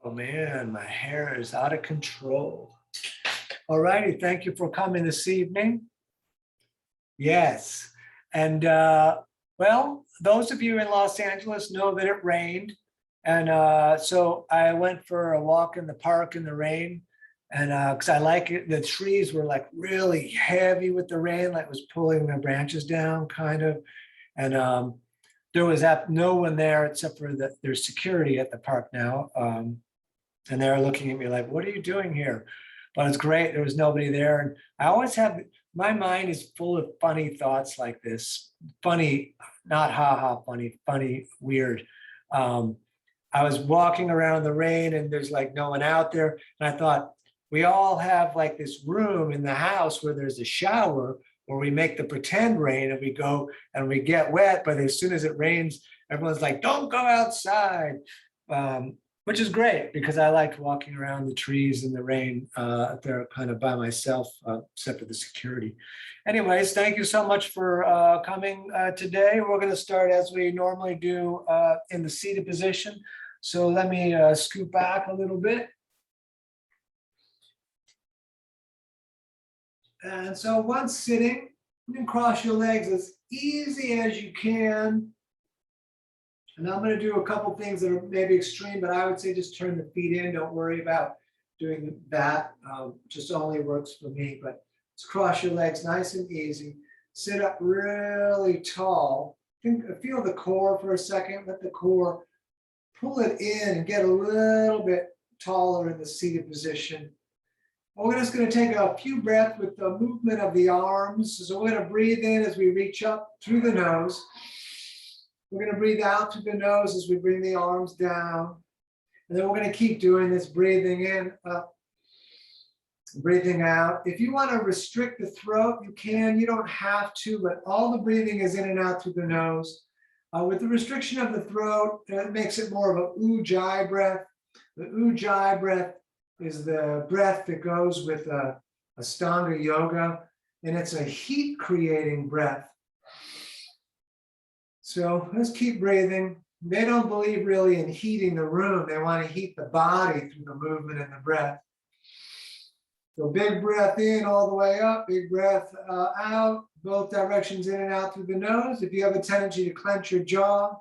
Oh man, my hair is out of control. All righty, thank you for coming this evening. Yes, and well, those of you in Los Angeles know that it rained, and so I went for a walk in the park in the rain, and because I like it, the trees were like really heavy with the rain, like it was pulling the branches down, kind of, and there was no one there except for there's security at the park now. And they were looking at me like, what are you doing here? But it's great. There was nobody there. And I always have, my mind is full of funny thoughts like this. Funny, not ha funny, funny, weird. I was walking around the rain and there's like no one out there. And I thought, we all have like this room in the house where there's a shower where we make the pretend rain and we go and we get wet. But as soon as it rains, everyone's like, don't go outside. Which is great because I like walking around the trees in the rain there kind of by myself, except for the security. Anyways, thank you so much for coming today. We're going to start as we normally do in the seated position. So let me scoot back a little bit. And so once sitting, you can cross your legs as easy as you can. And I'm going to do a couple things that are maybe extreme, but I would say just turn the feet in. Don't worry about doing that. Just only works for me. But just cross your legs nice and easy. Sit up really tall. Feel the core for a second. Let the core pull it in and get a little bit taller in the seated position. We're just going to take a few breaths with the movement of the arms. So we're going to breathe in as we reach up through the nose. We're going to breathe out through the nose as we bring the arms down. And then we're going to keep doing this, breathing in, up, breathing out. If you want to restrict the throat, you can. You don't have to, but all the breathing is in and out through the nose. With the restriction of the throat, it makes it more of a ujjayi breath. The ujjayi breath is the breath that goes with Ashtanga yoga, and it's a heat-creating breath. So let's keep breathing. They don't believe really in heating the room. They want to heat the body through the movement and the breath. So big breath in all the way up, big breath out, both directions in and out through the nose. If you have a tendency to clench your jaw,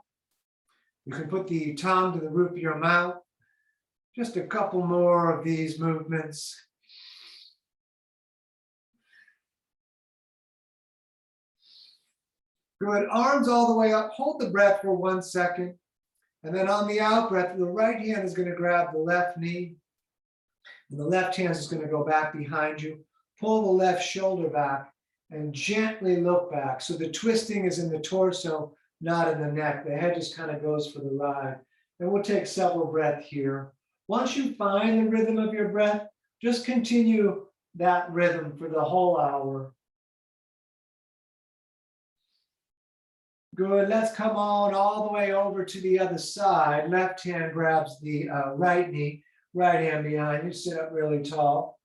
you can put the tongue to the roof of your mouth. Just a couple more of these movements. Good, arms all the way up. Hold the breath for 1 second. And then on the out breath, the right hand is going to grab the left knee. And the left hand is going to go back behind you. Pull the left shoulder back and gently look back. So the twisting is in the torso, not in the neck. The head just kind of goes for the ride. And we'll take several breaths here. Once you find the rhythm of your breath, just continue that rhythm for the whole hour. Good, let's come on all the way over to the other side. Left hand grabs the right knee, right hand behind you, sit up really tall,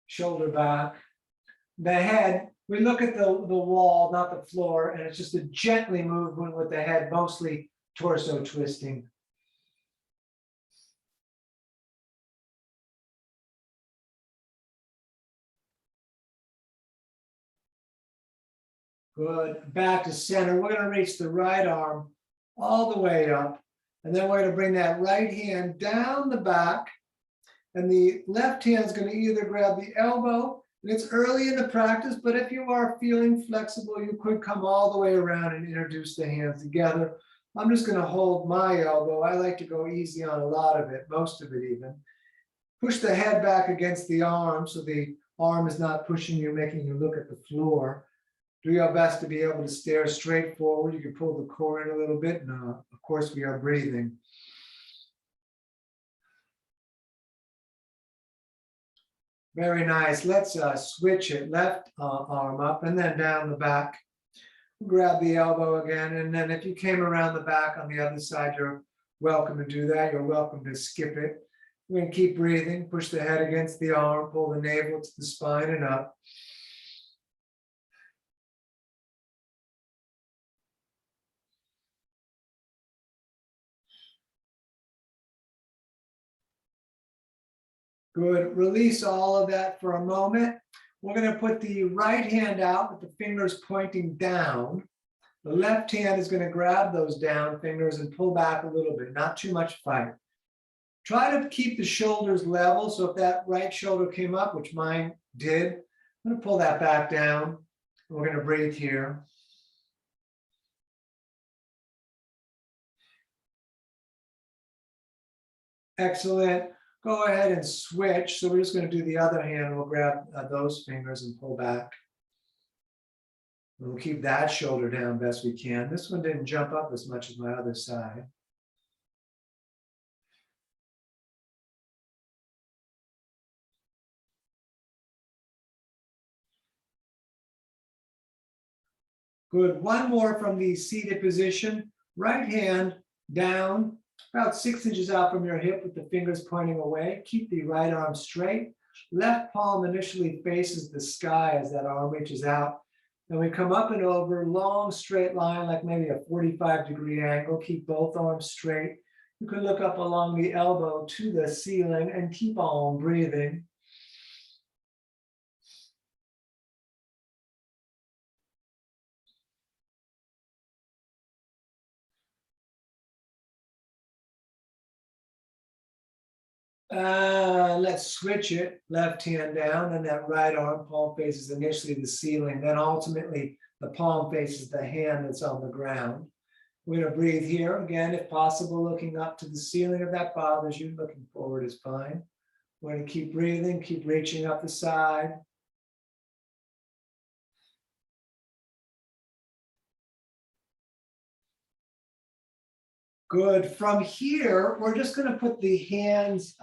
shoulder back. The head, we look at the wall, not the floor, and it's just a gently movement with the head, mostly torso twisting. Good, back to center. We're going to reach the right arm all the way up. And then we're going to bring that right hand down the back. And the left hand is going to either grab the elbow, and it's early in the practice, but if you are feeling flexible, you could come all the way around and introduce the hands together. I'm just going to hold my elbow. I like to go easy on a lot of it, most of it even. Push the head back against the arm so the arm is not pushing you, making you look at the floor. Do your best to be able to stare straight forward. You can pull the core in a little bit. And of course, we are breathing. Very nice. Let's switch it. Left arm up and then down the back. Grab the elbow again. And then if you came around the back on the other side, you're welcome to do that. You're welcome to skip it. We're going to keep breathing. Push the head against the arm. Pull the navel to the spine and up. Good. Release all of that for a moment. We're going to put the right hand out with the fingers pointing down. The left hand is going to grab those down fingers and pull back a little bit, not too much fight. Try to keep the shoulders level. So if that right shoulder came up, which mine did, I'm going to pull that back down. We're going to breathe here. Excellent. Go ahead and switch. So we're just going to do the other hand. We'll grab those fingers and pull back. We'll keep that shoulder down best we can. This one didn't jump up as much as my other side. Good. One more from the seated position. Right hand down, about 6 inches out from your hip with the fingers pointing away. Keep the right arm straight. Left palm initially faces the sky as that arm reaches out. Then we come up and over, long straight line, like maybe a 45-degree angle. Keep both arms straight. You can look up along the elbow to the ceiling and keep on breathing. Let's switch it. Left hand down, and that right arm palm faces initially the ceiling. Then ultimately the palm faces the hand that's on the ground. We're going to breathe here again, if possible, looking up to the ceiling. If that bothers you, looking forward is fine. We're going to keep breathing, keep reaching up the side. Good. From here, we're just going to put the hands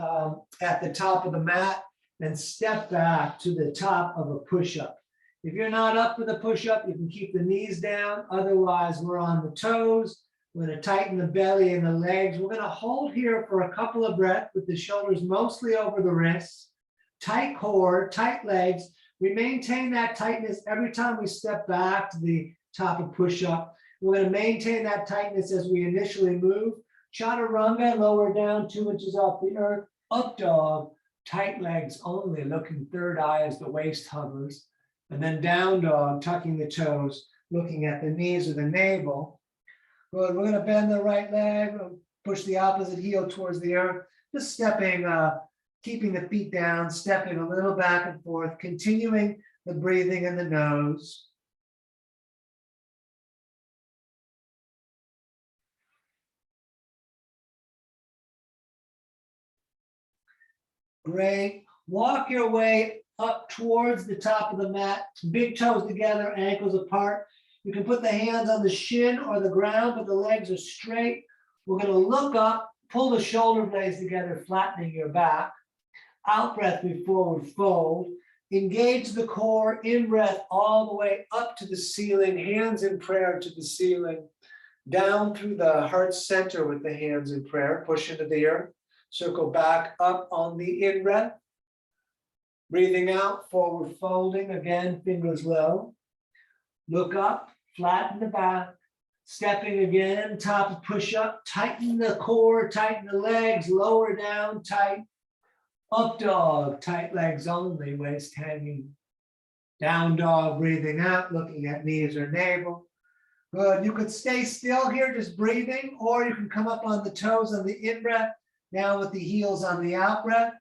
at the top of the mat and step back to the top of a push-up. If you're not up for the push-up, you can keep the knees down. Otherwise, we're on the toes. We're going to tighten the belly and the legs. We're going to hold here for a couple of breaths with the shoulders mostly over the wrists. Tight core, tight legs. We maintain that tightness every time we step back to the top of push-up. We're going to maintain that tightness as we initially move. Chaturanga, lower down 2 inches off the earth. Up dog, tight legs only, looking third eye as the waist hovers. And then down dog, tucking the toes, looking at the knees or the navel. Good. We're going to bend the right leg, push the opposite heel towards the earth. Just stepping, keeping the feet down, stepping a little back and forth, continuing the breathing in the nose. Great. Walk your way up towards the top of the mat, big toes together, ankles apart. You can put the hands on the shin or the ground, but the legs are straight. We're going to look up, pull the shoulder blades together, flattening your back. Out breath, we forward fold. Engage the core, in breath, all the way up to the ceiling, hands in prayer to the ceiling. Down through the heart center with the hands in prayer, push into the earth. Circle back up on the in breath. Breathing out, forward folding, again, fingers low. Look up, flatten the back. Stepping again, top of push-up. Tighten the core, tighten the legs, lower down, tight. Up dog, tight legs only, waist hanging. Down dog, breathing out, looking at knees or navel. Good. You could stay still here, just breathing, or you can come up on the toes on the in-breath, down with the heels on the out-breath.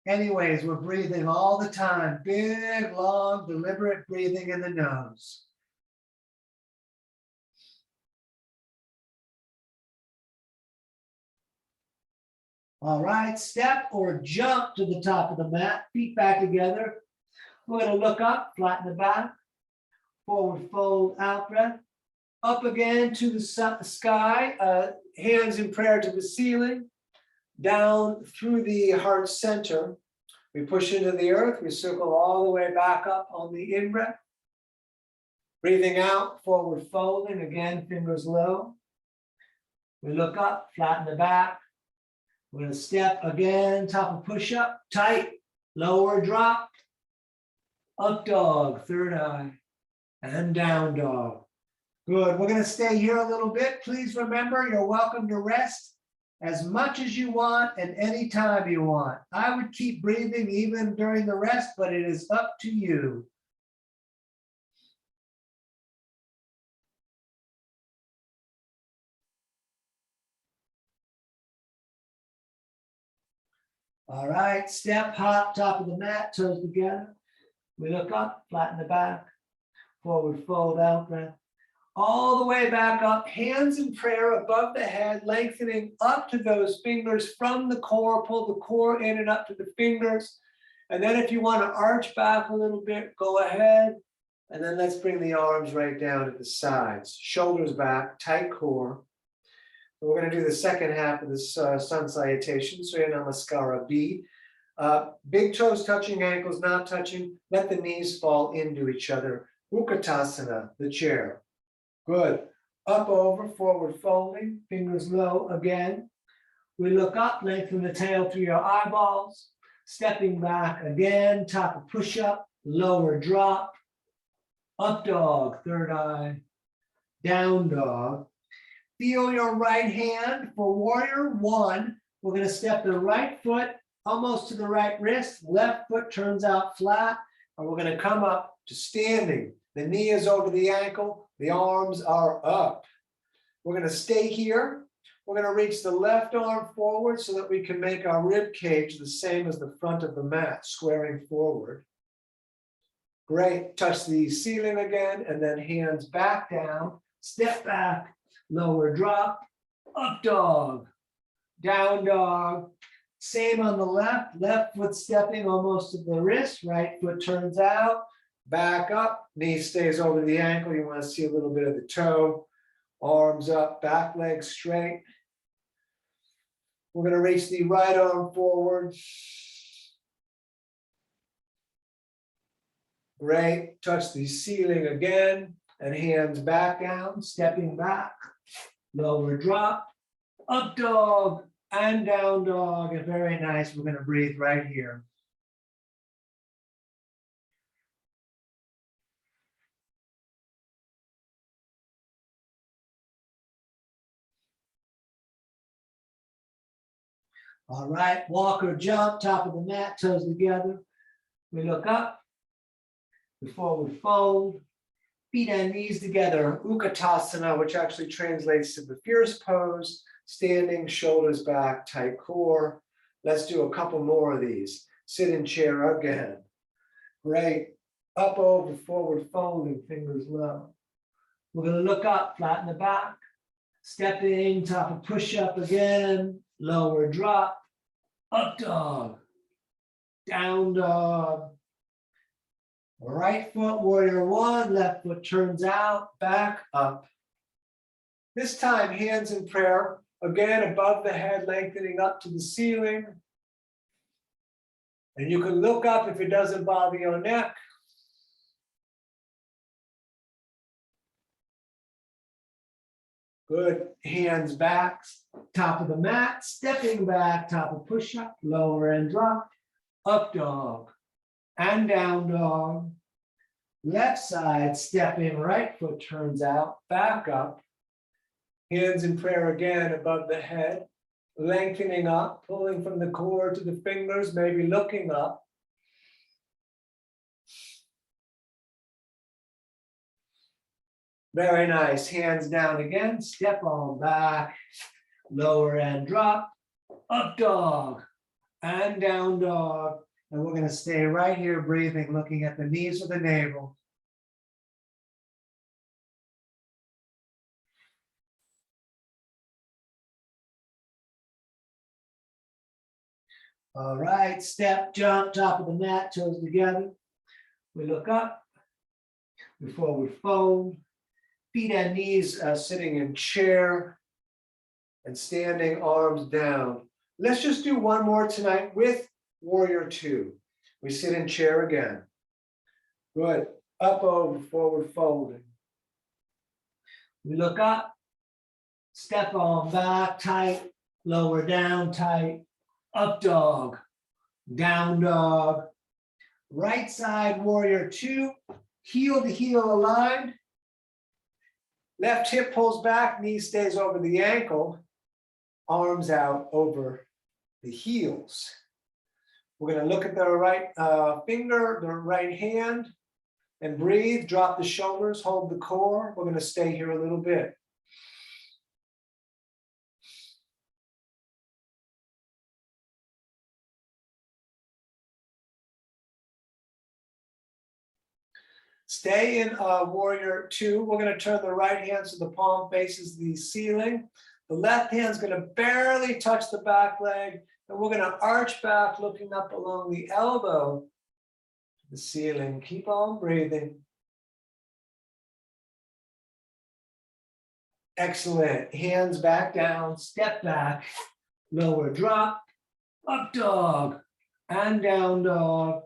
Anyways, we're breathing all the time. Big, long, deliberate breathing in the nose. All right, step or jump to the top of the mat, feet back together. We're going to look up, flatten the back, forward fold, out breath. Up again to the sky, hands in prayer to the ceiling. Down through the heart center. We push into the earth, we circle all the way back up on the in-breath. Breathing out, forward folding, again, fingers low. We look up, flatten the back. We're going to step again, top of push-up, tight, lower drop. Up dog, third eye, and down dog. Good. We're going to stay here a little bit. Please remember, you're welcome to rest as much as you want and anytime you want. I would keep breathing even during the rest, but it is up to you. All right, step, hop, top of the mat, toes together. We look up, flatten the back, forward fold, out breath. All the way back up, hands in prayer above the head, lengthening up to those fingers from the core, pull the core in and up to the fingers. And then if you want to arch back a little bit, go ahead. And then let's bring the arms right down at the sides, shoulders back, tight core. We're going to do the second half of this sun salutation, Surya Namaskara B. Big toes touching, ankles not touching. Let the knees fall into each other. Utkatasana, the chair. Good. Up, over, forward folding, fingers low again. We look up, lengthen the tail through your eyeballs. Stepping back again, top of push-up, lower drop. Up dog, third eye. Down dog. Feel your right hand for warrior one. We're going to step the right foot almost to the right wrist. Left foot turns out flat. And we're going to come up to standing. The knee is over the ankle. The arms are up. We're going to stay here. We're going to reach the left arm forward so that we can make our rib cage the same as the front of the mat, squaring forward. Great. Touch the ceiling again, and then hands back down. Step back, lower drop, up dog, down dog. Same on the left. Left foot stepping almost to the wrist. Right foot turns out. Back up, knee stays over the ankle. You want to see a little bit of the toe. Arms up, back leg straight. We're going to reach the right arm forward. Great. Touch the ceiling again and hands back down, stepping back. Lower drop, up dog and down dog. And very nice. We're going to breathe right here. All right, walk or jump, top of the mat, toes together. We look up, we forward fold, feet and knees together, Utkatasana, which actually translates to the fierce pose, standing, shoulders back, tight core. Let's do a couple more of these. Sit in chair again. Great. Up, over, forward folding, fingers low. We're going to look up, flatten the back, stepping, top of push-up again. Lower drop, up dog, down dog. Right foot, warrior one, left foot turns out, back up. This time, hands in prayer, again above the head, lengthening up to the ceiling. And you can look up if it doesn't bother your neck. Good. Hands back, top of the mat, stepping back, top of push-up, lower and drop, up dog and down dog. Left side, step in, right foot turns out, back up. Hands in prayer again above the head, lengthening up, pulling from the core to the fingers, maybe looking up. Very nice. Hands down again. Step on back. Lower and drop. Up dog. And down dog. And we're going to stay right here breathing, looking at the knees of the navel. All right. Step, jump, top of the mat, toes together. We look up. We forward fold. Feet and knees sitting in chair and standing, arms down. Let's just do one more tonight with warrior two. We sit in chair again. Good. Up, over, forward folding. We look up, step on back, tight, lower down, tight, up dog, down dog. Right side warrior two, heel to heel aligned. Left hip pulls back, knee stays over the ankle. arms out over the heels. We're going to look at the right finger, the right hand, and breathe. Drop the shoulders, hold the core. We're going to stay here a little bit. Stay in warrior two. We're going to turn the right hand so the palm faces the ceiling. The left hand's going to barely touch the back leg, and we're going to arch back, looking up along the elbow to the ceiling. Keep on breathing. Excellent. Hands back down, step back, lower drop, up dog, and down dog.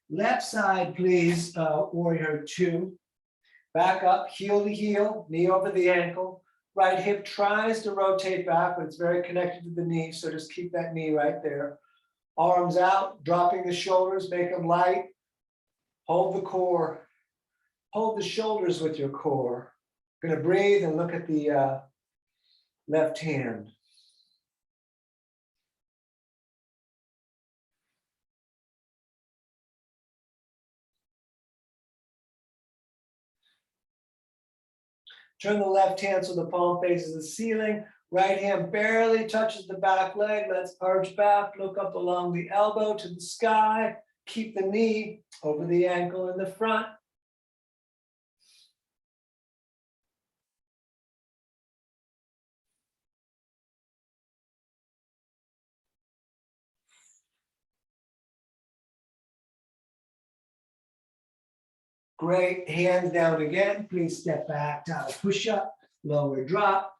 Left side, please, warrior two. Back up, heel to heel, knee over the ankle. Right hip tries to rotate back, but it's very connected to the knee, so just keep that knee right there. Arms out, dropping the shoulders, make them light. Hold the core. Hold the shoulders with your core. Gonna breathe and look at the left hand. Turn the left hand so the palm faces the ceiling. Right hand barely touches the back leg. Let's arch back, look up along the elbow to the sky. Keep the knee over the ankle in the front. Great, hands down again. Please step back, down push up, lower drop,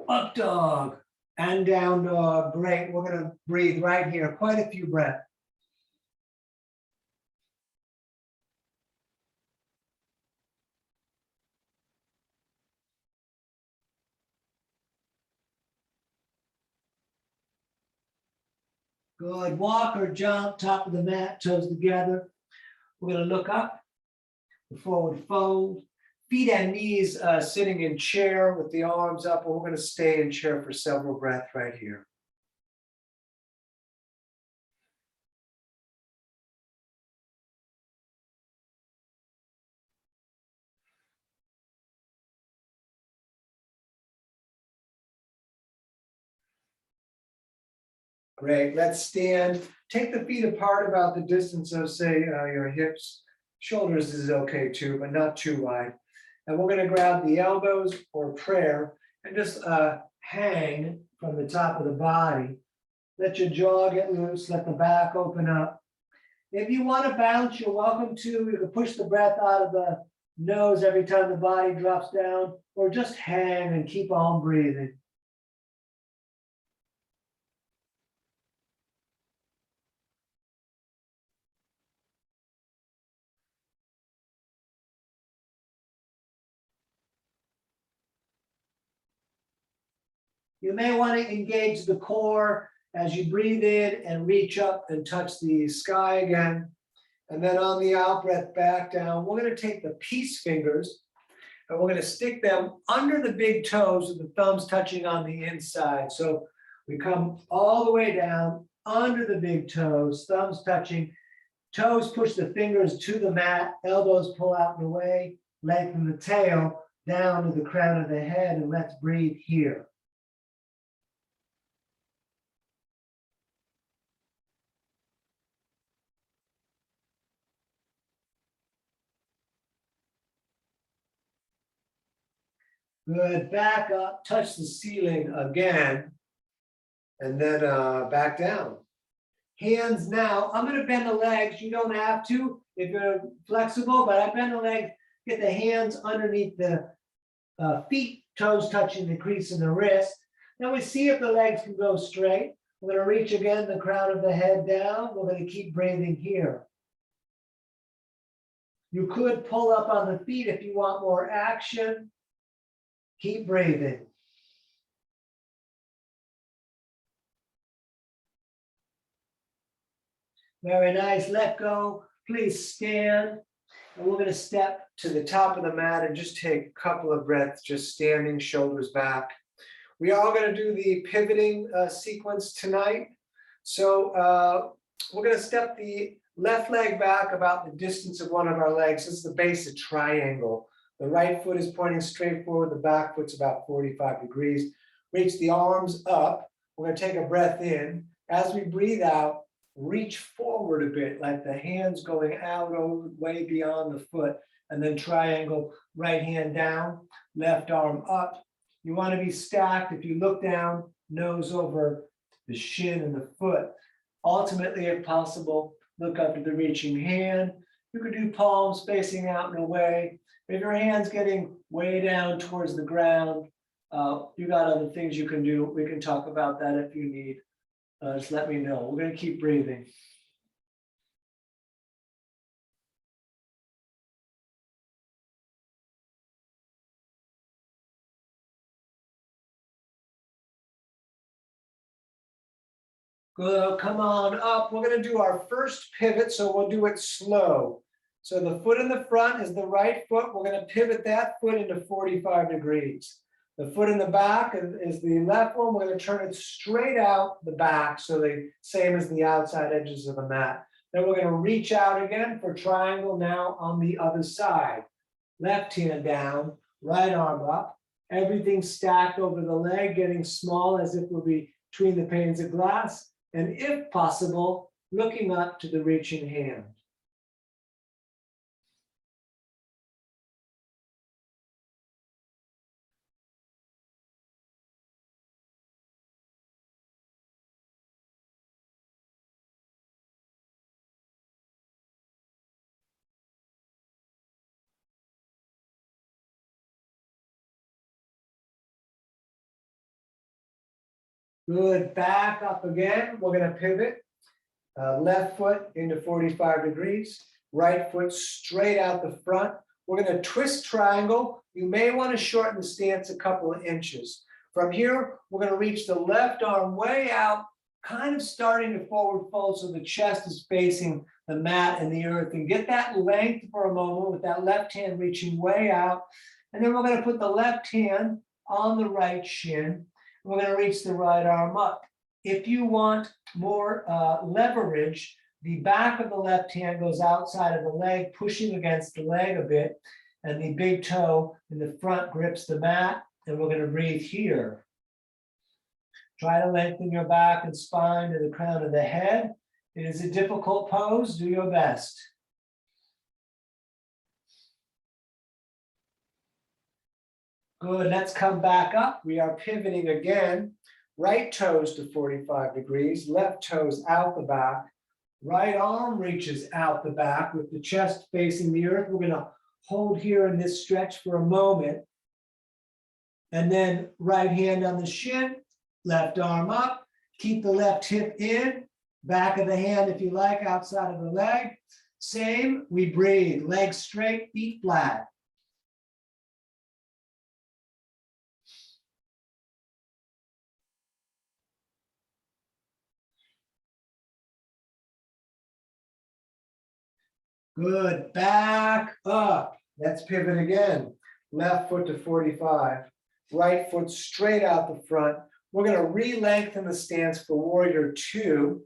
up dog, and down dog. Great, we're gonna breathe right here, quite a few breaths. Good, walk or jump, top of the mat, toes together. We're gonna look up, forward fold, feet and knees sitting in chair with the arms up, and we're going to stay in chair for several breaths right here. Great, let's stand. Take the feet apart about the distance of, say, your hips. Shoulders is okay too, but not too wide. And we're going to grab the elbows or prayer and just hang from the top of the body. Let your jaw get loose, let the back open up. If you want to bounce, you're welcome to. You can push the breath out of the nose every time the body drops down, or just hang and keep on breathing. You may want to engage the core as you breathe in and reach up and touch the sky again. And then on the out breath back down, we're going to take the peace fingers and we're going to stick them under the big toes with the thumbs touching on the inside. So we come all the way down under the big toes, thumbs touching, toes push the fingers to the mat, elbows pull out and away, lengthen the tail down to the crown of the head, and let's breathe here. Good, back up, touch the ceiling again, and then back down. Hands now, I'm gonna bend the legs, you don't have to if you're flexible, but I bend the legs, get the hands underneath the feet, toes touching the crease in the wrist. Now we see if the legs can go straight. We're gonna reach again the crown of the head down, we're gonna keep breathing here. You could pull up on the feet if you want more action. Keep breathing. Very nice, let go, please stand. And we're gonna step to the top of the mat and just take a couple of breaths, just standing, shoulders back. We are going to do the pivoting sequence tonight. So we're going to step the left leg back about the distance of one of our legs. This is the base of triangle. The right foot is pointing straight forward. The back foot's about 45 degrees. Reach the arms up. We're going to take a breath in. As we breathe out, reach forward a bit, like the hands going out over, way beyond the foot. And then triangle, right hand down, left arm up. You want to be stacked. If you look down, nose over the shin and the foot. Ultimately, if possible, look up at the reaching hand. You could do palms facing out and away. If your hand's getting way down towards the ground, you got other things you can do. We can talk about that if you need. Just let me know. We're going to keep breathing. Good, come on up. We're going to do our first pivot, so we'll do it slow. So the foot in the front is the right foot. We're going to pivot that foot into 45 degrees. The foot in the back is the left one. We're going to turn it straight out the back, so the same as the outside edges of the mat. Then we're going to reach out again for triangle now on the other side. Left hand down, right arm up. Everything stacked over the leg, getting small as if we'll be between the panes of glass. And if possible, looking up to the reaching hand. Good, back up again. We're going to pivot. Left foot into 45 degrees. Right foot straight out the front. We're going to twist triangle. You may want to shorten the stance a couple of inches. From here, we're going to reach the left arm way out, kind of starting to forward fold so the chest is facing the mat and the earth. And get that length for a moment with that left hand reaching way out. And then we're going to put the left hand on the right shin. We're going to reach the right arm up. If you want more leverage, the back of the left hand goes outside of the leg, pushing against the leg a bit, and the big toe in the front grips the mat, and we're going to breathe here. Try to lengthen your back and spine to the crown of the head. It is a difficult pose. Do your best. Good, let's come back up. We are pivoting again. Right toes to 45 degrees, left toes out the back. Right arm reaches out the back with the chest facing the earth. We're going to hold here in this stretch for a moment. And then right hand on the shin, left arm up. Keep the left hip in, back of the hand if you like, outside of the leg. Same, we breathe, legs straight, feet flat. Good, back up. Let's pivot again. Left foot to 45. Right foot straight out the front. We're going to re-lengthen the stance for warrior two.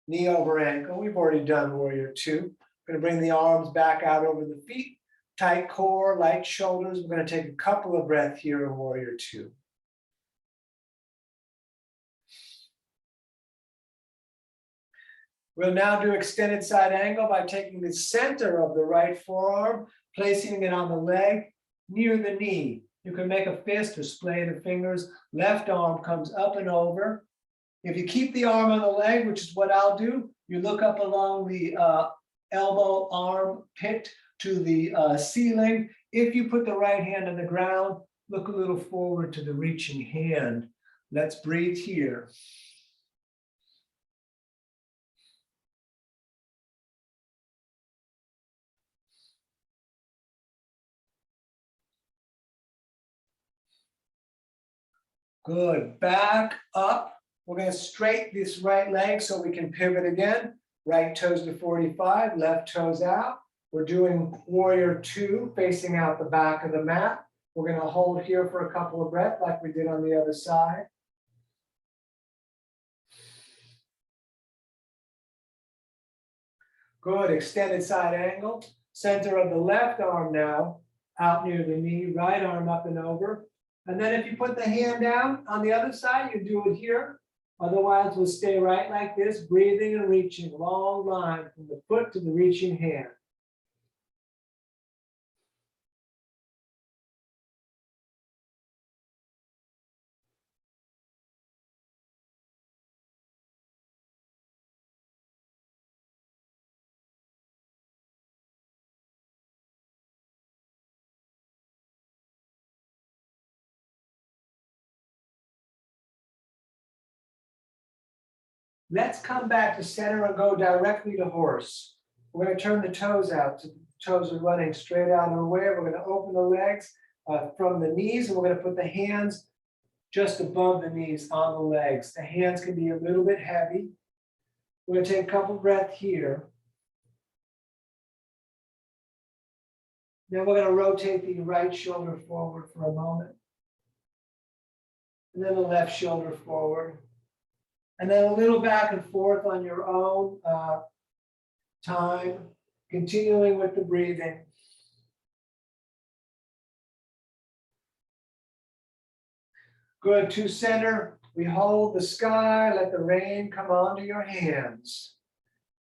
Knee over ankle. We've already done warrior two. We're going to bring the arms back out over the feet. Tight core, light shoulders. We're going to take a couple of breaths here in warrior two. We'll now do extended side angle by taking the center of the right forearm, placing it on the leg near the knee. You can make a fist or splay the fingers. Left arm comes up and over. If you keep the arm on the leg, which is what I'll do, you look up along the elbow arm pit to the ceiling. If you put the right hand on the ground, look a little forward to the reaching hand. Let's breathe here. Good, back up. We're going to straighten this right leg so we can pivot again. Right toes to 45, left toes out. We're doing warrior two, facing out the back of the mat. We're going to hold here for a couple of breaths like we did on the other side. Good, extended side angle. Center of the left arm now, out near the knee, right arm up and over. And then if you put the hand down on the other side, you do it here. Otherwise, we'll stay right like this, breathing and reaching, long line from the foot to the reaching hand. Let's come back to center and go directly to horse. We're going to turn the toes out. So the toes are running straight out and away. We're going to open the legs from the knees, and we're going to put the hands just above the knees on the legs. The hands can be a little bit heavy. We're going to take a couple breaths here. Then we're going to rotate the right shoulder forward for a moment. And then the left shoulder forward. And then a little back and forth on your own time, continuing with the breathing. Good, to center, we hold the sky, let the rain come onto your hands.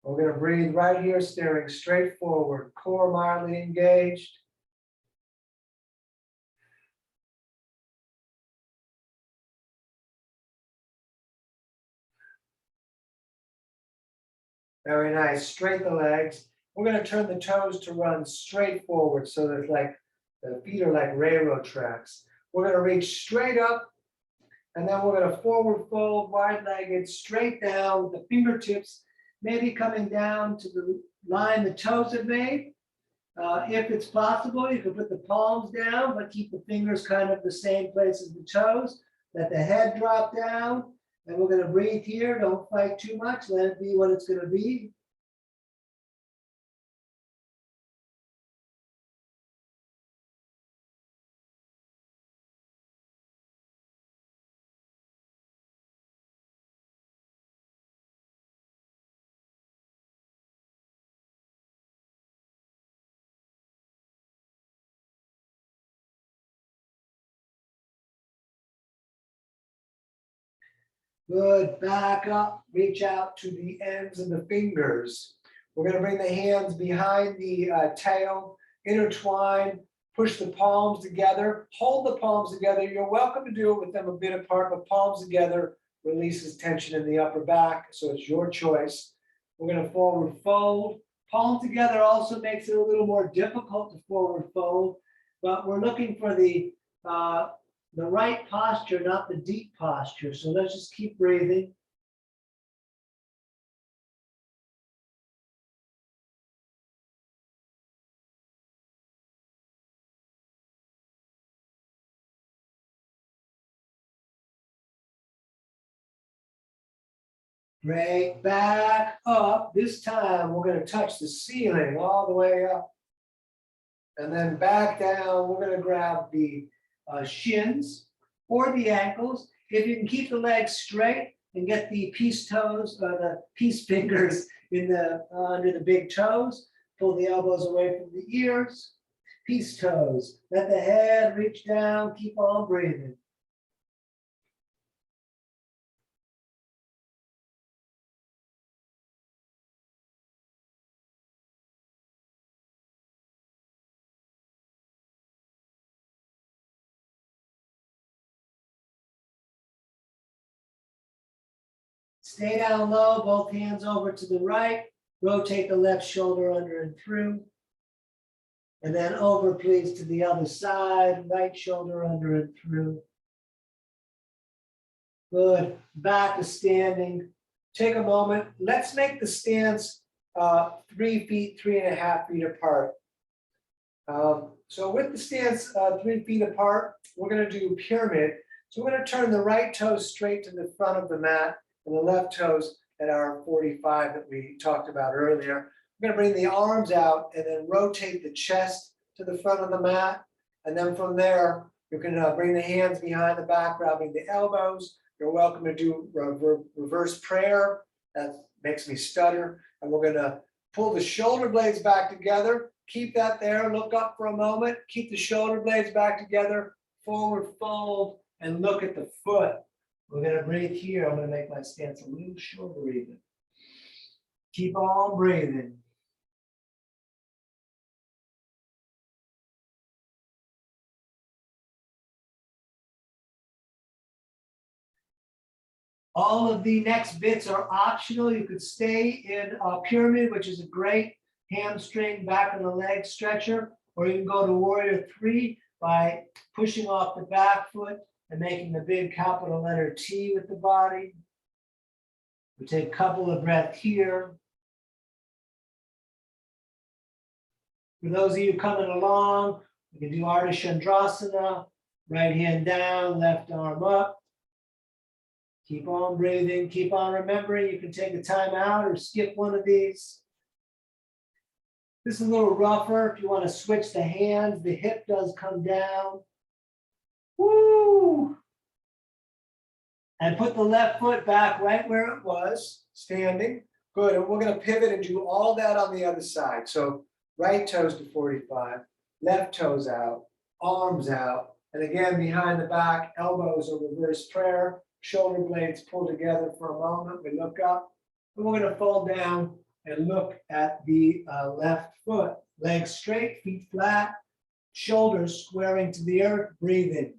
We're going to breathe right here, staring straight forward, core mildly engaged. Very nice. Straighten the legs. We're going to turn the toes to run straight forward so that like the feet are like railroad tracks. We're going to reach straight up, and then we're going to forward fold, wide-legged, straight down with the fingertips maybe coming down to the line the toes have made. If it's possible, you can put the palms down, but keep the fingers kind of the same place as the toes. Let the head drop down. And we're going to breathe here. Don't fight too much. Let it be what it's going to be. Good, back up, reach out to the ends of the fingers. We're going to bring the hands behind the tail, intertwine, push the palms together, hold the palms together. You're welcome to do it with them a bit apart, but palms together releases tension in the upper back, so it's your choice. We're going to forward fold. Palms together also makes it a little more difficult to forward fold, but we're looking for the right posture, not the deep posture. So let's just keep breathing. Break back up. This time we're going to touch the ceiling all the way up. And then back down, we're going to grab the shins or the ankles. If you can keep the legs straight and get the peace toes or the peace fingers in the under the big toes, pull the elbows away from the ears. Peace toes. Let the head reach down. Keep on breathing. Stay down low, both hands over to the right. Rotate the left shoulder under and through. And then over, please, to the other side. Right shoulder under and through. Good. Back to standing. Take a moment. Let's make the stance 3 feet, 3.5 feet apart. So with the stance 3 feet apart, we're going to do pyramid. So we're going to turn the right toes straight to the front of the mat and the left toes at our 45 that we talked about earlier. We're going to bring the arms out and then rotate the chest to the front of the mat And then from there, you can bring the hands behind the back, grabbing the elbows. You're welcome to do reverse prayer. That makes me stutter. And we're gonna pull the shoulder blades back together. Keep that there, look up for a moment. Keep the shoulder blades back together, forward fold, and look at the foot. We're gonna breathe here. I'm gonna make my stance a little shorter even. Keep on breathing. All of the next bits are optional. You could stay in a pyramid, which is a great hamstring back of the leg stretcher, or you can go to warrior 3 by pushing off the back foot and making the big capital letter T with the body. We take a couple of breaths here. For those of you coming along, we can do Ardha Chandrasana, right hand down, left arm up. Keep on breathing, keep on remembering. You can take a time out or skip one of these. This is a little rougher. If you want to switch the hands, the hip does come down. Woo! And put the left foot back right where it was, standing. Good, and we're gonna pivot and do all that on the other side. So right toes to 45, left toes out, arms out. And again, behind the back, elbows are reverse prayer. Shoulder blades pull together for a moment. We look up, and we're going to fall down and look at the left foot. Legs straight, feet flat, shoulders squaring to the earth. Breathe in.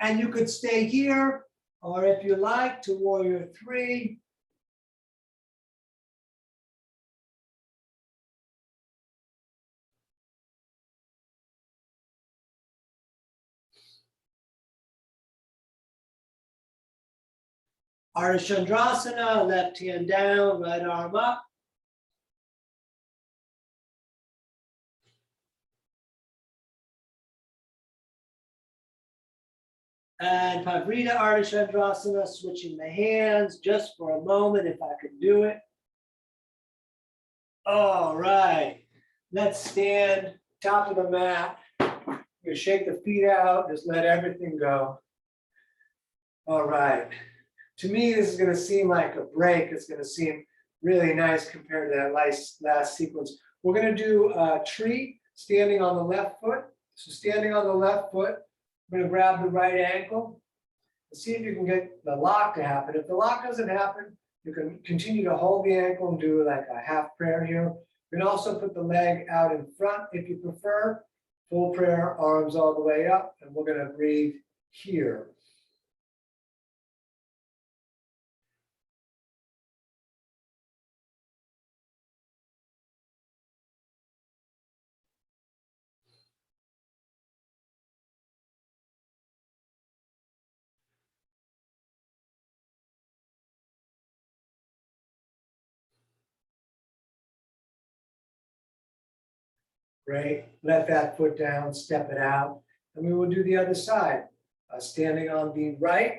And you could stay here, or if you like, to warrior 3. Ardha Chandrasana, left hand down, right arm up. And Pavrita Ardha Chandrasana, switching the hands just for a moment, if I could do it. All right, let's stand top of the mat. You shake the feet out, just let everything go. All right. To me, this is going to seem like a break. It's going to seem really nice compared to that last sequence. We're going to do a tree standing on the left foot. So standing on the left foot, I'm going to grab the right ankle and see if you can get the lock to happen. If the lock doesn't happen, you can continue to hold the ankle and do like a half prayer here. You can also put the leg out in front if you prefer. Full prayer, arms all the way up, and we're going to breathe here. Great. Let that foot down, step it out, and we will do the other side. Standing on the right,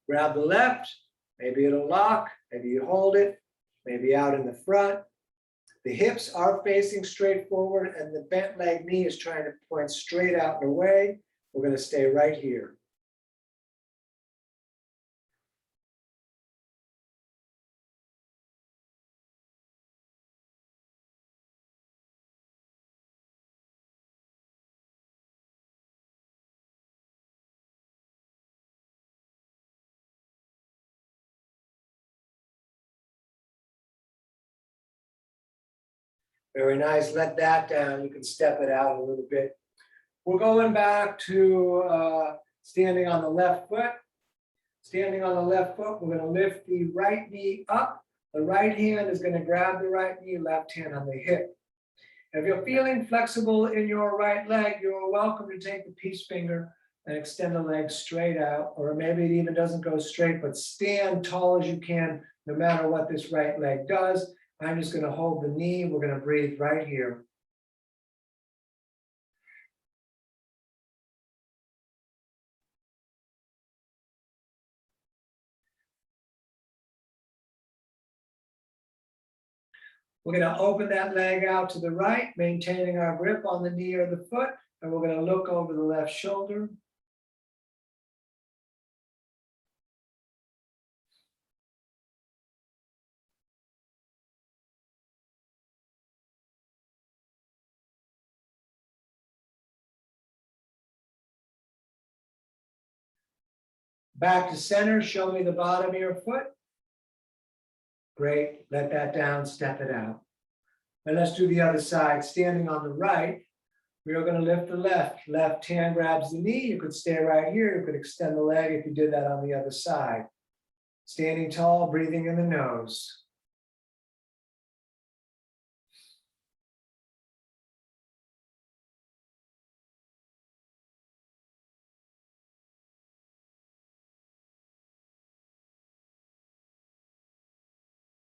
grab the left, maybe it'll lock, maybe you hold it, maybe out in the front. The hips are facing straight forward and the bent leg knee is trying to point straight out and away. We're going to stay right here. Very nice. Let that down. You can step it out a little bit. We're going back to standing on the left foot. Standing on the left foot, we're going to lift the right knee up. The right hand is going to grab the right knee, left hand on the hip. If you're feeling flexible in your right leg, you're welcome to take the peace finger and extend the leg straight out, or maybe it even doesn't go straight, but stand tall as you can, no matter what this right leg does. I'm just going to hold the knee. We're going to breathe right here. We're going to open that leg out to the right, maintaining our grip on the knee or the foot, and we're going to look over the left shoulder. Back to center, show me the bottom of your foot. Great, let that down, step it out. And let's do the other side. Standing on the right, we are going to lift the left. Left hand grabs the knee. You could stay right here. You could extend the leg if you did that on the other side. Standing tall, breathing in the nose.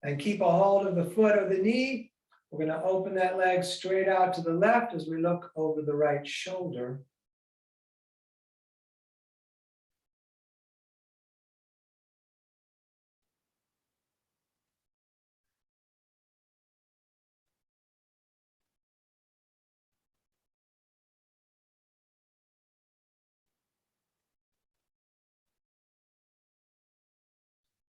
And keep a hold of the foot or the knee. We're going to open that leg straight out to the left as we look over the right shoulder.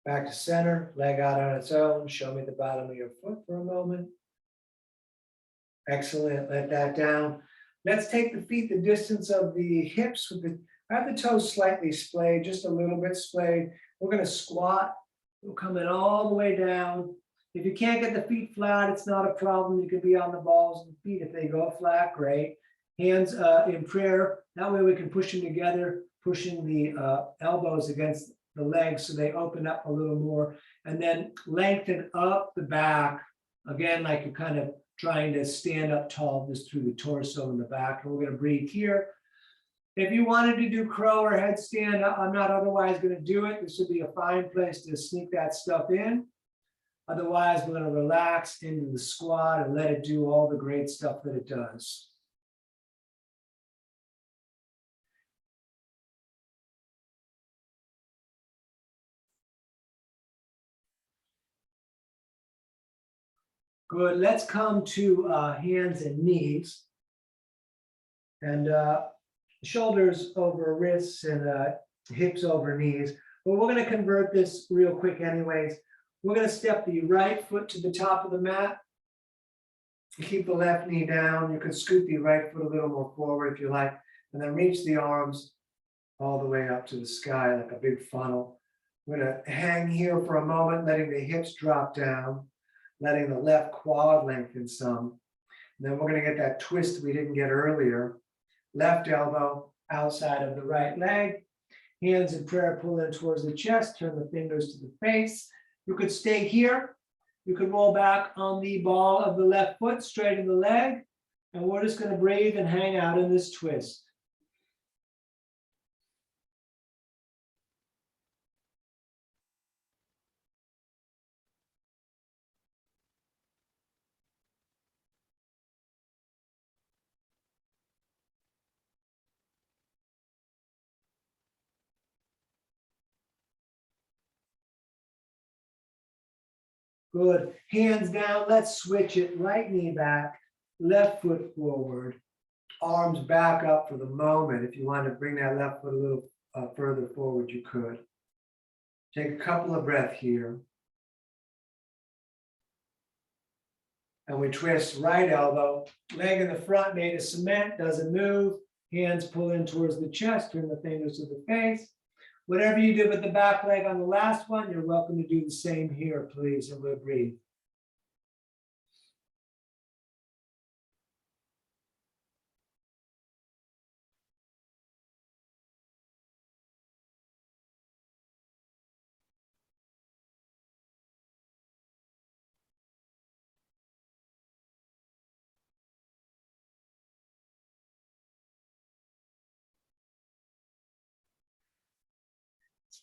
Back to center, leg out on its own. Show me the bottom of your foot for a moment. Excellent, let that down. Let's take the feet the distance of the hips with the, have the toes slightly splayed, just a little bit splayed. We're going to squat. We're coming all the way down. If you can't get the feet flat, it's not a problem. You could be on the balls of the feet. If they go flat, great. Hands in prayer. That way we can push them together, pushing the elbows against the legs so they open up a little more. And then lengthen up the back. Again, like you're kind of trying to stand up tall just through the torso and the back. And we're going to breathe here. If you wanted to do crow or headstand, I'm not otherwise going to do it. This would be a fine place to sneak that stuff in. Otherwise, we're going to relax into the squat and let it do all the great stuff that it does. Good. Let's come to hands and knees. And shoulders over wrists and hips over knees. But we're going to convert this real quick anyways. We're going to step the right foot to the top of the mat. Keep the left knee down. You can scoot the right foot a little more forward if you like. And then reach the arms all the way up to the sky like a big funnel. We're going to hang here for a moment, letting the hips drop down, letting the left quad lengthen some. And then we're going to get that twist we didn't get earlier. Left elbow outside of the right leg. Hands in prayer, pull in towards the chest, turn the fingers to the face. You could stay here. You could roll back on the ball of the left foot, straighten the leg, and we're just going to breathe and hang out in this twist. Good. Hands down. Let's switch it. Right knee back, left foot forward, arms back up for the moment. If you want to bring that left foot a little further forward, you could. Take a couple of breaths here. And we twist right elbow, leg in the front made of cement, doesn't move. Hands pull in towards the chest, turn the fingers to the face. Whatever you did with the back leg on the last one, you're welcome to do the same here, please, and we'll breathe.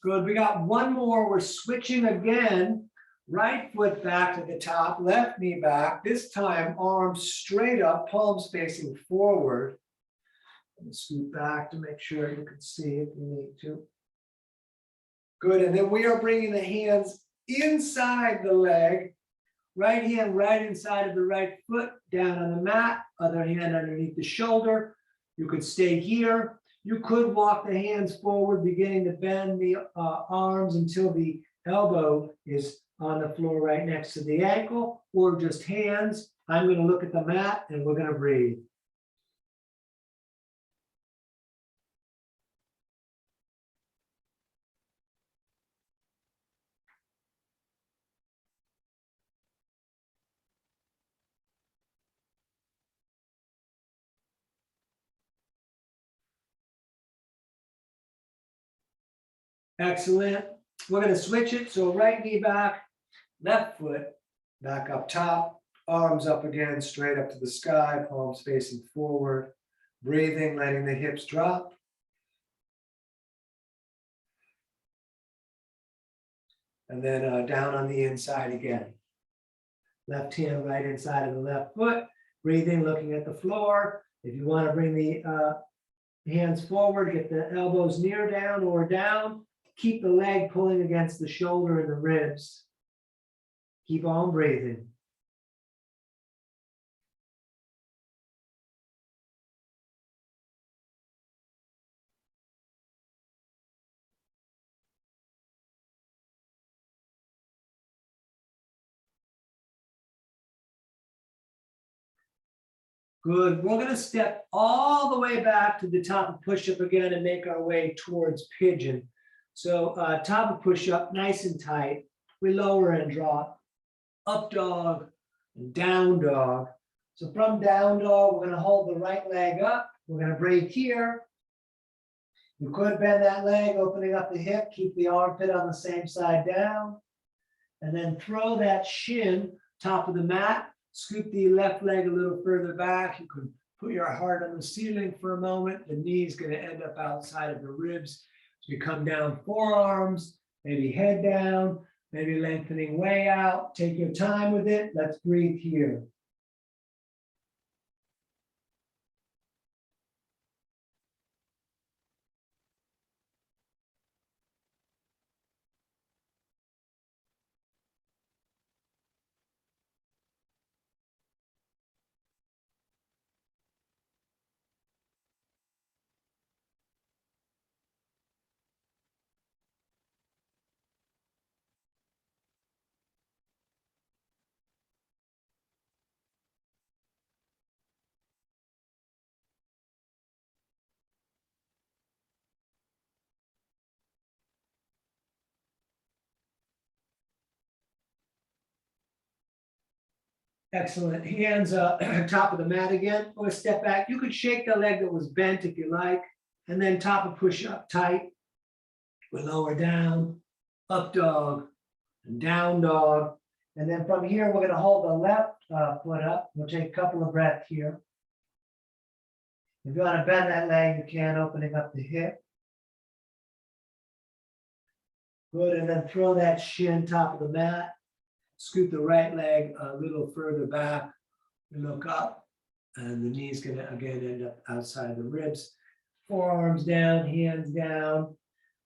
Good. We got one more. We're switching again. Right foot back to the top, left knee back. This time, arms straight up, palms facing forward. And scoot back to make sure you can see if you need to. Good. And then we are bringing the hands inside the leg. right hand right inside of the right foot, down on the mat, other hand underneath the shoulder. You could stay here. You could walk the hands forward, beginning to bend the arms until the elbow is on the floor right next to the ankle, or just hands. I'm going to look at the mat and we're going to breathe. Excellent. We're going to switch it. So right knee back, left foot back up top, arms up again, straight up to the sky, palms facing forward, breathing, letting the hips drop. And then down on the inside again. Left hand right inside of the left foot, breathing, looking at the floor. If you want to bring the hands forward, get the elbows near down or down. Keep the leg pulling against the shoulder and the ribs. Keep on breathing. Good. We're going to step all the way back to the top of push-up again and make our way towards pigeon. So top of push-up, nice and tight. We lower and drop. Up dog and down dog. So from down dog, we're going to hold the right leg up. We're going to breathe here. You could bend that leg, opening up the hip. Keep the armpit on the same side down. And then throw that shin, top of the mat. Scoop the left leg a little further back. You can put your heart on the ceiling for a moment. The knee is going to end up outside of the ribs. So you come down, forearms, maybe head down, maybe lengthening way out. Take your time with it. Let's breathe here. Excellent. Hands top of the mat again. Or step back. You could shake the leg that was bent if you like. And then top of push up tight. We lower down, up dog, and down dog. And then from here, we're going to hold the left foot up. We'll take a couple of breaths here. If you want to bend that leg, you can, opening up the hip. Good. And then throw that shin top of the mat. Scoot the right leg a little further back. Look up. And the knee's going to, again, end up outside the ribs. Forearms down, hands down.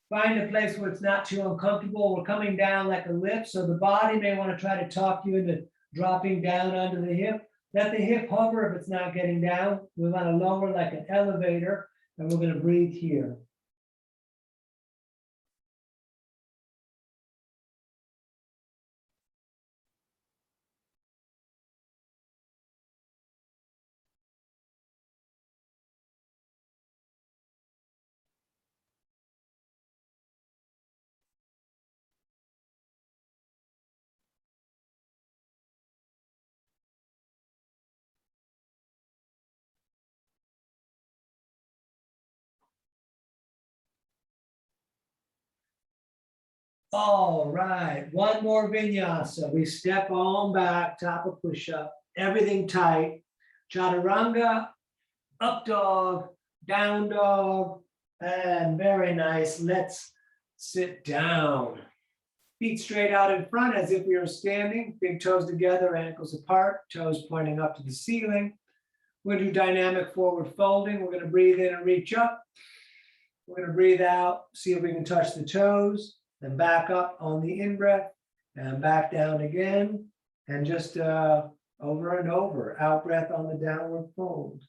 Find a place where it's not too uncomfortable. We're coming down like a lift, so the body may want to try to talk you into dropping down onto the hip. Let the hip hover if it's not getting down. We want to lower like an elevator, and we're going to breathe here. All right, one more vinyasa. We step on back, top of push-up, everything tight. Chaturanga, up dog, down dog, and very nice. Let's sit down. Feet straight out in front as if we were standing, big toes together, ankles apart, toes pointing up to the ceiling. We're going to do dynamic forward folding. We're going to breathe in and reach up. We're going to breathe out, see if we can touch the toes. Then back up on the in-breath and back down again. And just over and over, out breath on the downward fold.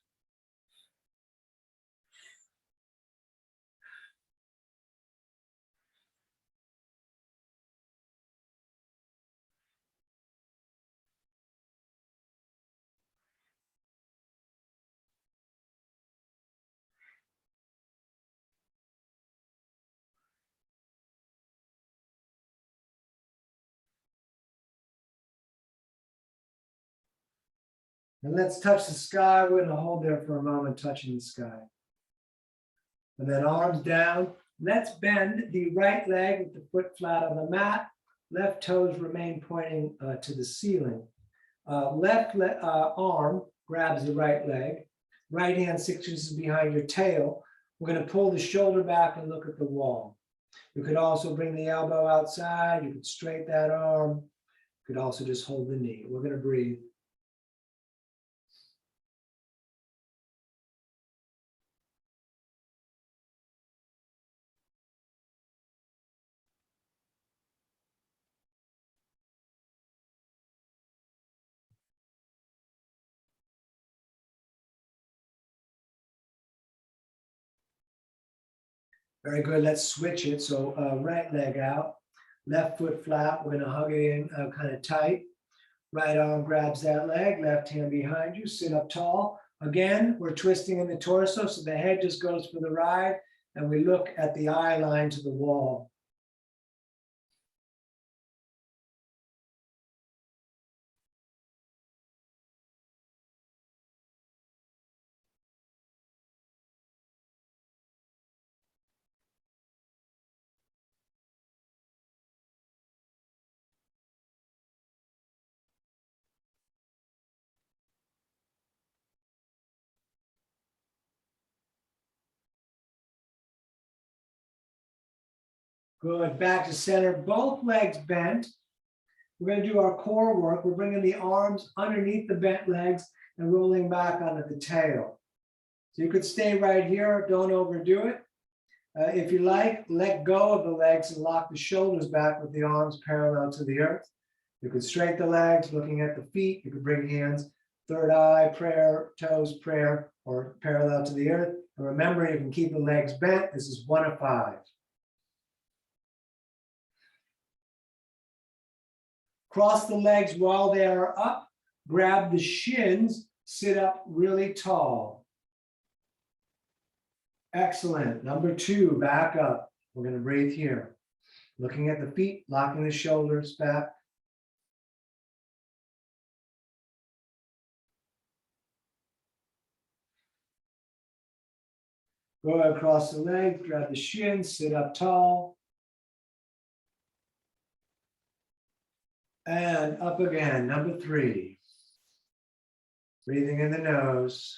And let's touch the sky. We're going to hold there for a moment, touching the sky. And then arms down. Let's bend the right leg with the foot flat on the mat. Left toes remain pointing to the ceiling. Left arm grabs the right leg. Right hand 6 inches behind your tail. We're going to pull the shoulder back and look at the wall. You could also bring the elbow outside. You could straighten that arm. You could also just hold the knee. We're going to breathe. Very good. Let's switch it. So right leg out, left foot flat. We're going to hug it in kind of tight. Right arm grabs that leg, left hand behind you, sit up tall. Again, we're twisting in the torso, so the head just goes for the ride, and we look at the eye line to the wall. Good. Back to center, both legs bent. We're going to do our core work. We're bringing the arms underneath the bent legs and rolling back onto the tail. So you could stay right here. Don't overdo it. If you like, let go of the legs and lock the shoulders back with the arms parallel to the earth. You could straighten the legs, looking at the feet. You could bring hands, third eye, prayer, toes, prayer, or parallel to the earth. And remember, you can keep the legs bent. This is 1 of 5. Cross the legs while they are up. Grab the shins. Sit up really tall. Excellent. Number 2, back up. We're going to breathe here. Looking at the feet, locking the shoulders back. Go across the legs, grab the shins, sit up tall. And up again, number 3. Breathing in the nose.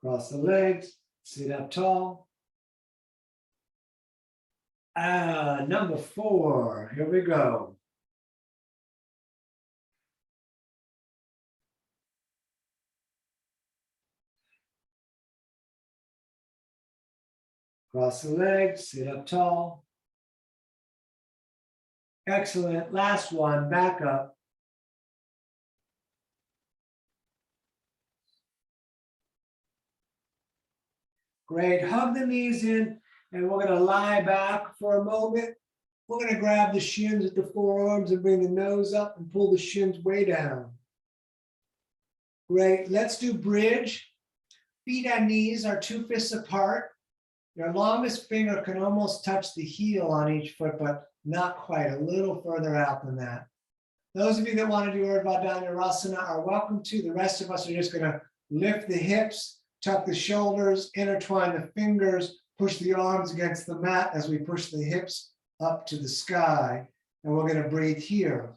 Cross the legs, sit up tall. Number 4, here we go. Cross the legs, sit up tall. Excellent. Last one, back up. Great. Hug the knees in, and we're going to lie back for a moment. We're going to grab the shins at the forearms and bring the nose up and pull the shins way down. Great. Let's do bridge. Feet and knees are 2 fists apart. Your longest finger can almost touch the heel on each foot, but not quite, a little further out than that. Those of you that want to do Urdhva Dhanurasana are welcome to. The rest of us are just going to lift the hips, tuck the shoulders, intertwine the fingers, push the arms against the mat as we push the hips up to the sky. And we're going to breathe here.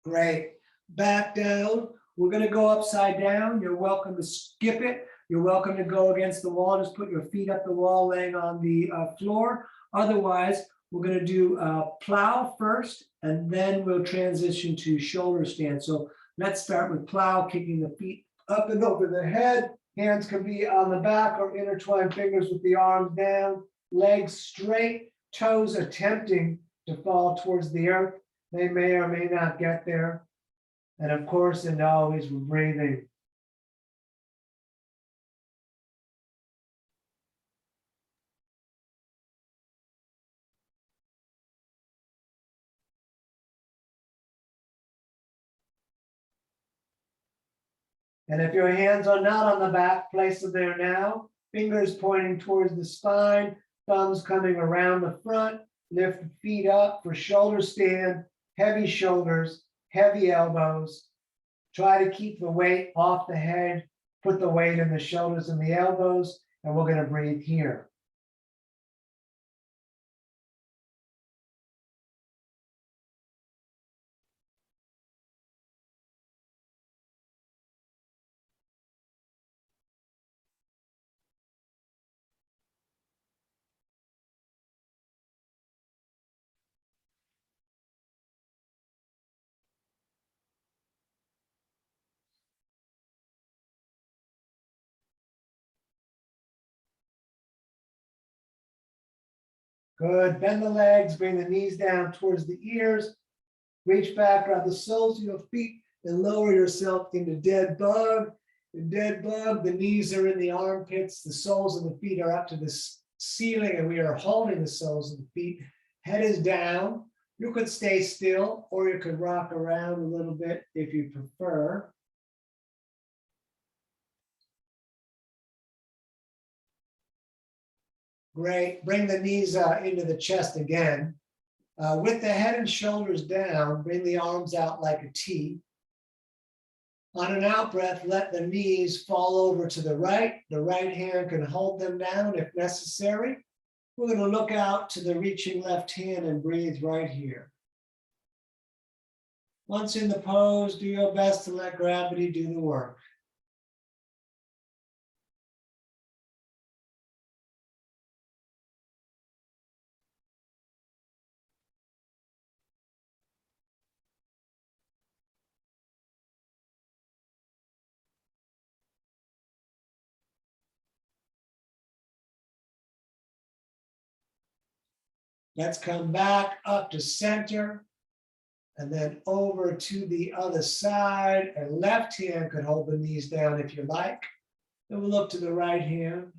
Great. Back down. We're going to go upside down. You're welcome to skip it. You're welcome to go against the wall. Just put your feet up the wall, laying on the floor. Otherwise, we're going to do plow first, and then we'll transition to shoulder stand. So let's start with plow, kicking the feet up and over the head. Hands can be on the back or intertwine fingers with the arms down, legs straight, toes attempting to fall towards the earth. They may or may not get there. And of course, and always, we're breathing. And if your hands are not on the back, place them there now. Fingers pointing towards the spine, thumbs coming around the front. Lift the feet up for shoulder stand, heavy shoulders, heavy elbows. Try to keep the weight off the head. Put the weight in the shoulders and the elbows, and we're going to breathe here. Good. Bend the legs, bring the knees down towards the ears. Reach back, grab the soles of your feet, and lower yourself into dead bug. In dead bug, the knees are in the armpits, the soles of the feet are up to the ceiling, and we are holding the soles of the feet. Head is down. You could stay still, or you could rock around a little bit if you prefer. Great. Bring the knees into the chest again. With the head and shoulders down, bring the arms out like a T. On an out breath, let the knees fall over to the right. The right hand can hold them down if necessary. We're going to look out to the reaching left hand and breathe right here. Once in the pose, do your best to let gravity do the work. Let's come back up to center and then over to the other side. And left hand could hold the knees down if you like. Then we'll look to the right hand.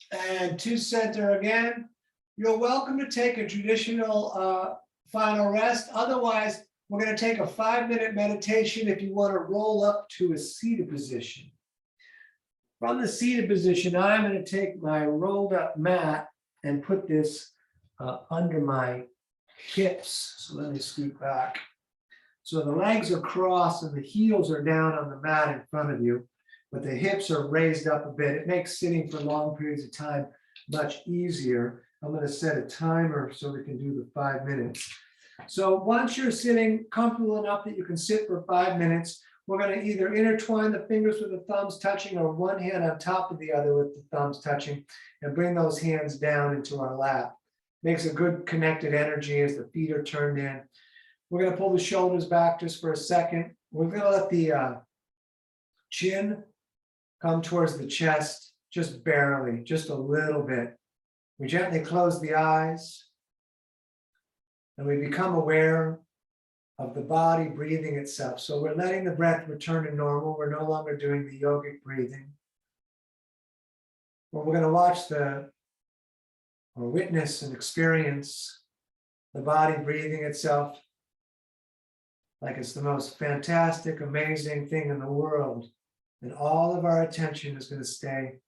And to center again. You're welcome to take a traditional final rest. Otherwise, we're going to take a 5-minute meditation if you want to roll up to a seated position. From the seated position, I'm going to take my rolled up mat and put this under my hips. So let me scoot back. So the legs are crossed and the heels are down on the mat in front of you, but the hips are raised up a bit. It makes sitting for long periods of time much easier. I'm going to set a timer so we can do the 5 minutes. So once you're sitting comfortable enough that you can sit for 5 minutes, we're going to either intertwine the fingers with the thumbs touching or one hand on top of the other with the thumbs touching and bring those hands down into our lap. Makes a good connected energy as the feet are turned in. We're going to pull the shoulders back just for a second. We're going to let the chin come towards the chest, just barely, just a little bit. We gently close the eyes and we become aware of the body breathing itself. So we're letting the breath return to normal. We're no longer doing the yogic breathing. But we're going to watch or witness and experience the body breathing itself like it's the most fantastic, amazing thing in the world. And all of our attention is going to stay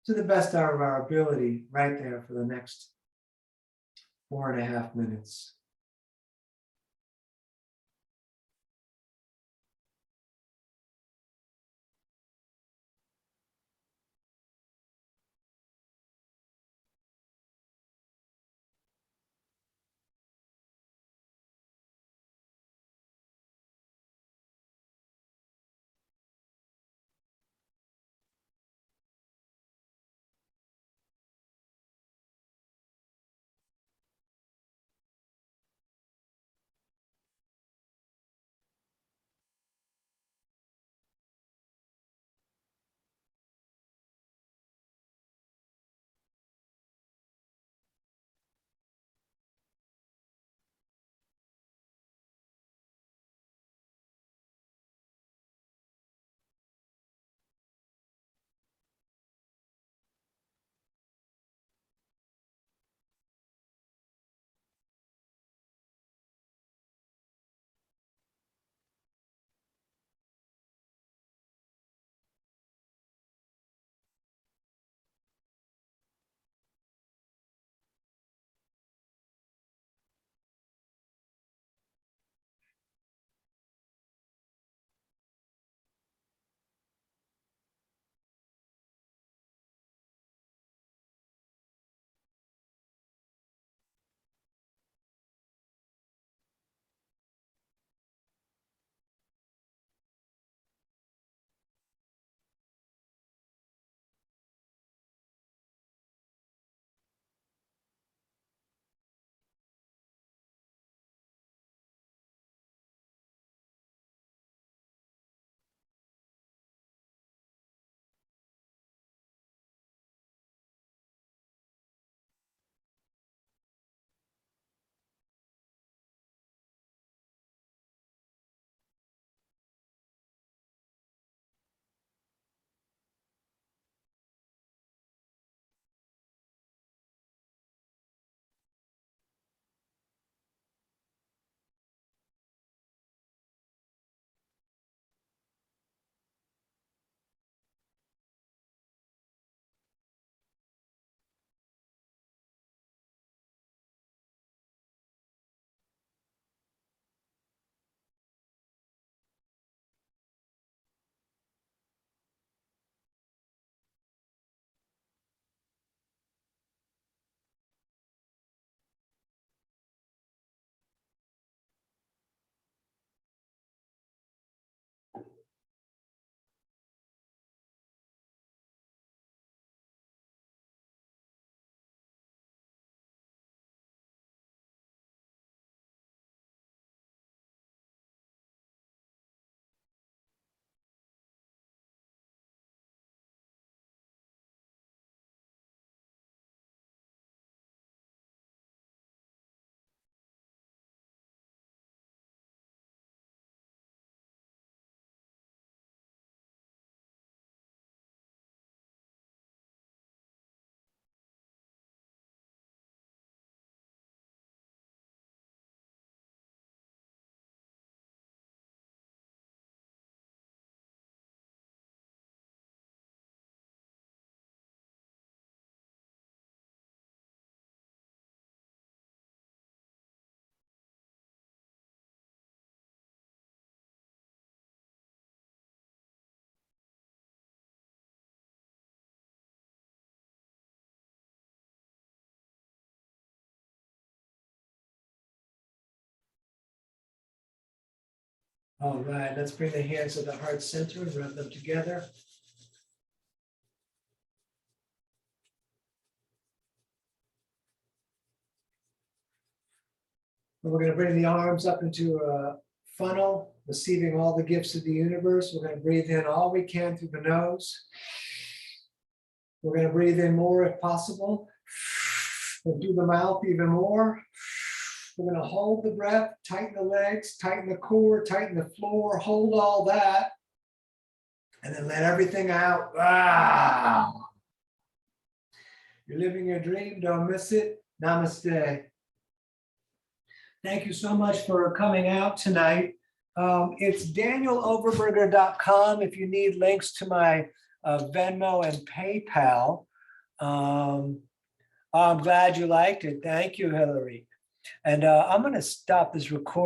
to the best of our ability right there for the next 4.5 minutes. All right, let's bring the hands to the heart center and rub them together. And we're going to bring the arms up into a funnel, receiving all the gifts of the universe. We're going to breathe in all we can through the nose. We're going to breathe in more if possible, and through the mouth even more. We're going to hold the breath, tighten the legs, tighten the core, tighten the floor, hold all that, and then let everything out. Ah. You're living your dream, don't miss it. Namaste. Thank you so much for coming out tonight. It's danieloverberger.com if you need links to my Venmo and PayPal. I'm glad you liked it. Thank you, Hillary. And I'm going to stop this recording.